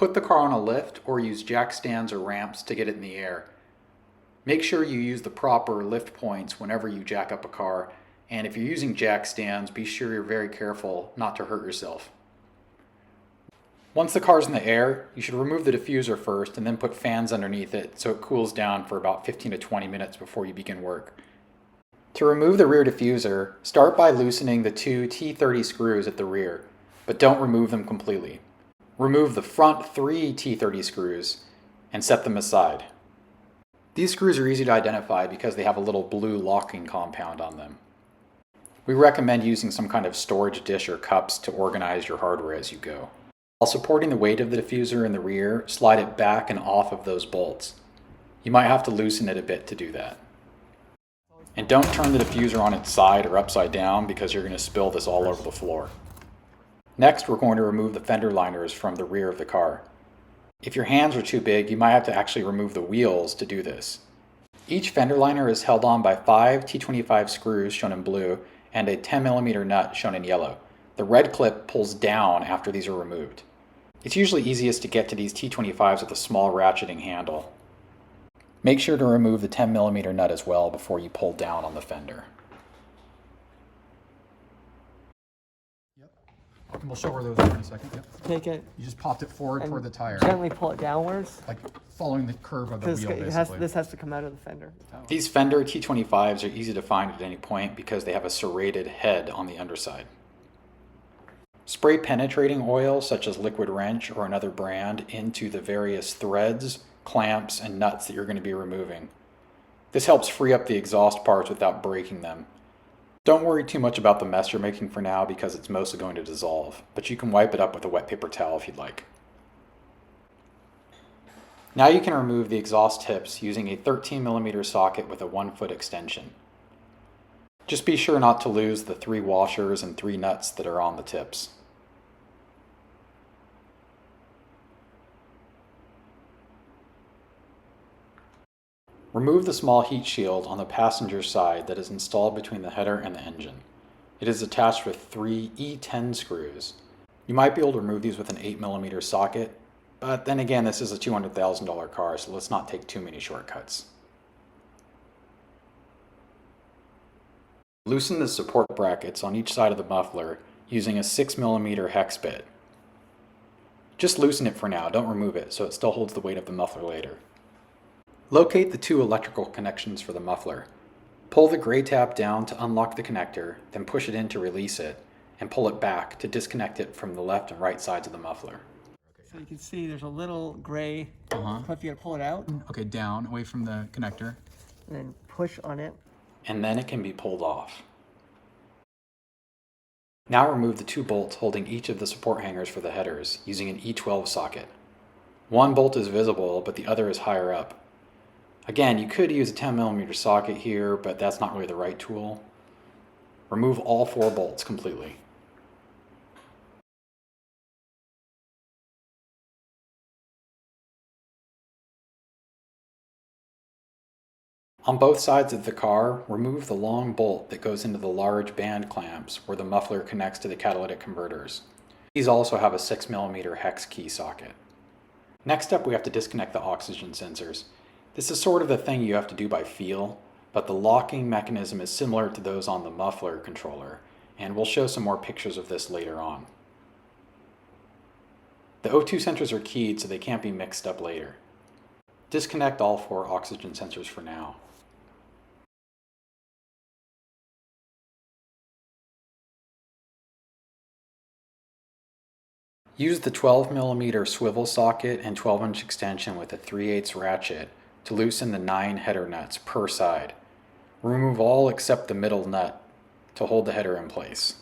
Put the car on a lift or use jack stands or ramps to get it in the air. Make sure you use the proper lift points whenever you jack up a car, and if you're using jack stands, be sure you're very careful not to hurt yourself. Once the car's in the air, you should remove the diffuser first and then put fans underneath it so it cools down for about 15 to 20 minutes before you begin work. To remove the rear diffuser, start by loosening the two T30 screws at the rear, but don't remove them completely. Remove the front three T30 screws and set them aside. These screws are easy to identify because they have a little blue locking compound on them. We recommend using some kind of storage dish or cups to organize your hardware as you go. While supporting the weight of the diffuser in the rear, slide it back and off of those bolts. You might have to loosen it a bit to do that. And don't turn the diffuser on its side or upside down because you're going to spill this all over the floor. Next, we're going to remove the fender liners from the rear of the car. If your hands are too big, you might have to actually remove the wheels to do this. Each fender liner is held on by 5 T25 screws shown in blue and a 10mm nut shown in yellow. The red clip pulls down after these are removed. It's usually easiest to get to these T25s with a small ratcheting handle. Make sure to remove the 10mm nut as well before you pull down on the fender. And we'll show her those in a second. Yep. Take it. You just popped it forward toward the tire. Gently pull it downwards. Like following the curve of the wheel, basically. This has to come out of the fender. These Fender T25s are easy to find at any point because they have a serrated head on the underside. Spray penetrating oil, such as Liquid Wrench or another brand, into the various threads, clamps, and nuts that you're going to be removing. This helps free up the exhaust parts without breaking them. Don't worry too much about the mess you're making for now because it's mostly going to dissolve, but you can wipe it up with a wet paper towel if you'd like. Now you can remove the exhaust tips using a 13mm socket with a 1-foot extension. Just be sure not to lose the 3 washers and 3 nuts that are on the tips. Remove the small heat shield on the passenger side that is installed between the header and the engine. It is attached with 3 E10 screws. You might be able to remove these with an 8mm socket, but then again this is a $200,000 car, so let's not take too many shortcuts. Loosen the support brackets on each side of the muffler using a 6mm hex bit. Just loosen it for now, don't remove it, so it still holds the weight of the muffler later. Locate the 2 electrical connections for the muffler. Pull the gray tab down to unlock the connector, then push it in to release it, and pull it back to disconnect it from the left and right sides of the muffler. So you can see there's a little gray clip. You gotta pull it out. Okay, down, away from the connector. And then push on it. And then it can be pulled off. Now remove the 2 bolts holding each of the support hangers for the headers using an E12 socket. One bolt is visible, but the other is higher up. Again, you could use a 10mm socket here, but that's not really the right tool. Remove all 4 bolts completely. On both sides of the car, remove the long bolt that goes into the large band clamps where the muffler connects to the catalytic converters. These also have a 6mm hex key socket. Next up, we have to disconnect the oxygen sensors. This is sort of the thing you have to do by feel, but the locking mechanism is similar to those on the muffler controller, and we'll show some more pictures of this later on. The O2 sensors are keyed so they can't be mixed up later. Disconnect all 4 oxygen sensors for now. Use the 12mm swivel socket and 12-inch extension with a 3/8 ratchet to loosen the 9 header nuts per side. Remove all except the middle nut to hold the header in place.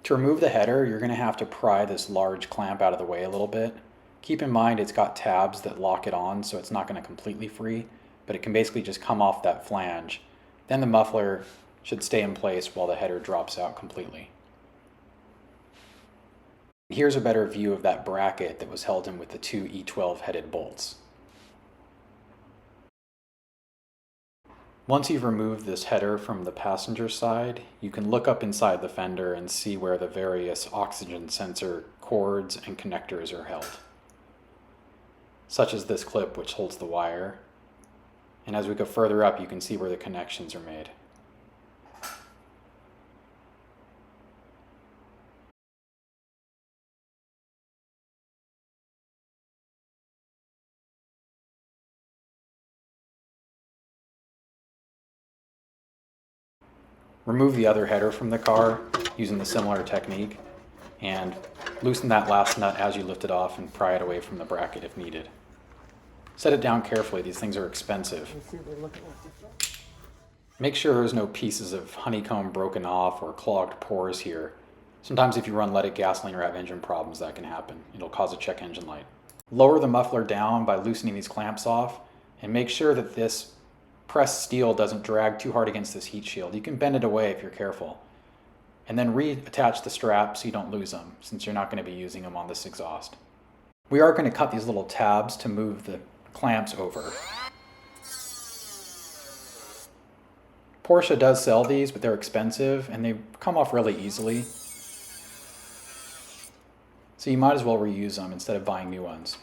To remove the header, you're going to have to pry this large clamp out of the way a little bit. Keep in mind it's got tabs that lock it on, so it's not going to completely free, but it can basically just come off that flange. Then the muffler should stay in place while the header drops out completely. Here's a better view of that bracket that was held in with the 2 E12 headed bolts. Once you've removed this header from the passenger side, you can look up inside the fender and see where the various oxygen sensor cords and connectors are held, such as this clip which holds the wire. And as we go further up, you can see where the connections are made. Remove the other header from the car using the similar technique, and loosen that last nut as you lift it off and pry it away from the bracket if needed. Set it down carefully, these things are expensive. Make sure there's no pieces of honeycomb broken off or clogged pores here. Sometimes if you run leaded gasoline or have engine problems, that can happen. It'll cause a check engine light. Lower the muffler down by loosening these clamps off, and make sure that this pressed steel doesn't drag too hard against this heat shield. You can bend it away if you're careful. And then reattach the straps so you don't lose them, since you're not going to be using them on this exhaust. We are going to cut these little tabs to move the clamps over. Porsche does sell these, but they're expensive and they come off really easily. So you might as well reuse them instead of buying new ones.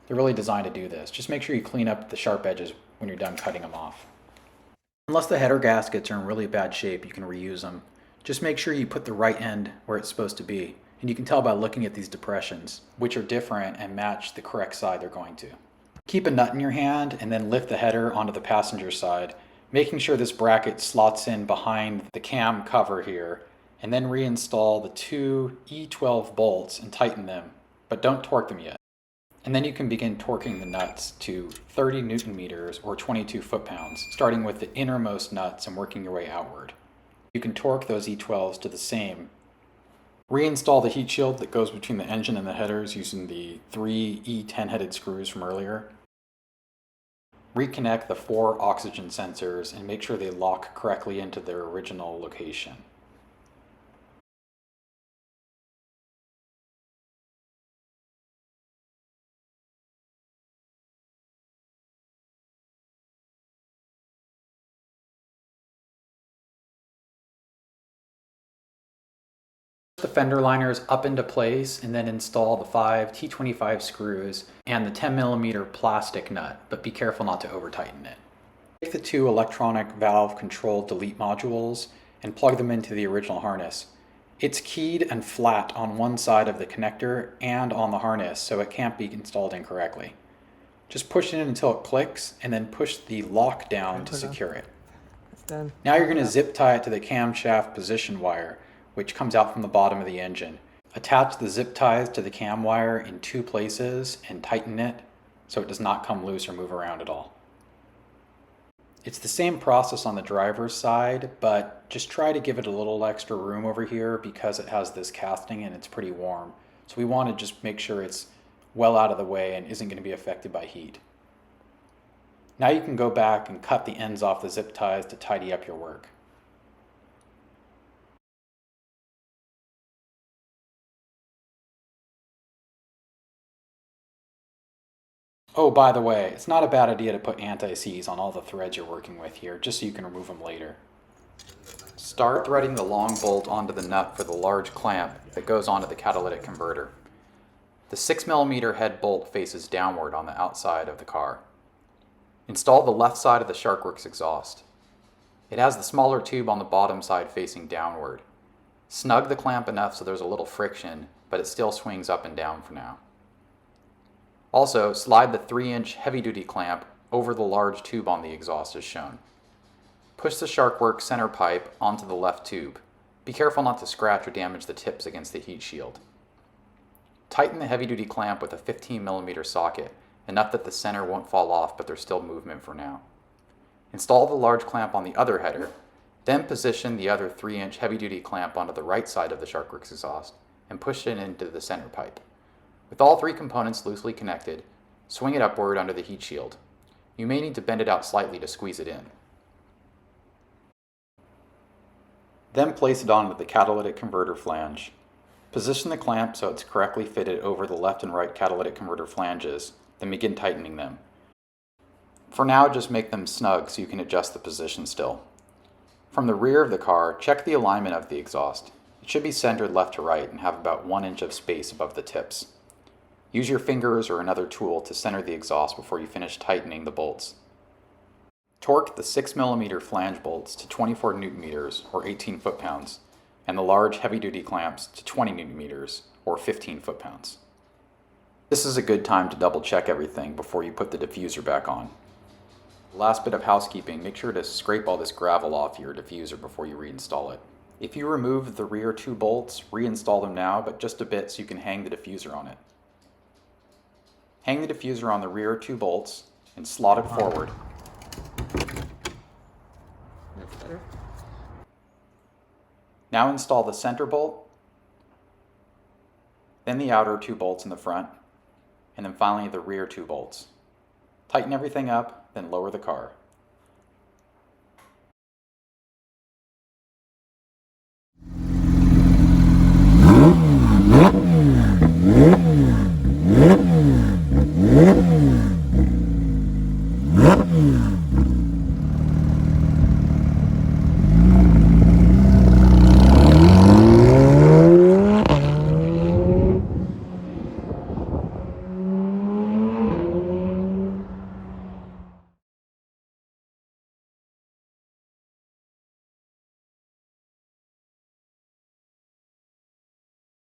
They're really designed to do this. Just make sure you clean up the sharp edges when you're done cutting them off. Unless the header gaskets are in really bad shape, you can reuse them. Just make sure you put the right end where it's supposed to be. And you can tell by looking at these depressions, which are different and match the correct side they're going to. Keep a nut in your hand and then lift the header onto the passenger side, making sure this bracket slots in behind the cam cover here, and then reinstall the two E12 bolts and tighten them, but don't torque them yet. And then you can begin torquing the nuts to 30 Newton meters or 22 foot-pounds, starting with the innermost nuts and working your way outward. You can torque those E12s to the same. Reinstall the heat shield that goes between the engine and the headers using the 3 E10-headed screws from earlier. Reconnect the 4 oxygen sensors and make sure they lock correctly into their original location. The fender liners up into place and then install the 5 T25 screws and the 10mm plastic nut, but be careful not to over tighten it. Take the 2 electronic valve controlled delete modules and plug them into the original harness. It's keyed and flat on one side of the connector and on the harness, so it can't be installed incorrectly. Just push it in until it clicks and then push the lock down to secure it. It's done. Now you're going to zip tie it to the camshaft position wire, which comes out from the bottom of the engine. Attach the zip ties to the cam wire in 2 places and tighten it so it does not come loose or move around at all. It's the same process on the driver's side, but just try to give it a little extra room over here because it has this casting and it's pretty warm. So we want to just make sure it's well out of the way and isn't going to be affected by heat. Now you can go back and cut the ends off the zip ties to tidy up your work. Oh, by the way, it's not a bad idea to put anti-seize on all the threads you're working with here, just so you can remove them later. Start threading the long bolt onto the nut for the large clamp that goes onto the catalytic converter. The 6mm head bolt faces downward on the outside of the car. Install the left side of the Shark Werks exhaust. It has the smaller tube on the bottom side facing downward. Snug the clamp enough so there's a little friction, but it still swings up and down for now. Also, slide the 3-inch heavy-duty clamp over the large tube on the exhaust as shown. Push the Shark Werks center pipe onto the left tube. Be careful not to scratch or damage the tips against the heat shield. Tighten the heavy-duty clamp with a 15mm socket, enough that the center won't fall off, but there's still movement for now. Install the large clamp on the other header, then position the other 3-inch heavy-duty clamp onto the right side of the Shark Werks exhaust and push it into the center pipe. With all 3 components loosely connected, swing it upward under the heat shield. You may need to bend it out slightly to squeeze it in. Then place it onto the catalytic converter flange. Position the clamp so it's correctly fitted over the left and right catalytic converter flanges, then begin tightening them. For now, just make them snug so you can adjust the position still. From the rear of the car, check the alignment of the exhaust. It should be centered left to right and have about 1 inch of space above the tips. Use your fingers or another tool to center the exhaust before you finish tightening the bolts. Torque the 6mm flange bolts to 24 Nm or 18 foot-pounds and the large heavy-duty clamps to 20 Nm or 15 foot-pounds. This is a good time to double check everything before you put the diffuser back on. Last bit of housekeeping, make sure to scrape all this gravel off your diffuser before you reinstall it. If you remove the rear 2 bolts, reinstall them now, but just a bit so you can hang the diffuser on it. Hang the diffuser on the rear 2 bolts and slot it forward. That's better. Now install the center bolt, then the outer 2 bolts in the front, and then finally the rear 2 bolts. Tighten everything up, then lower the car.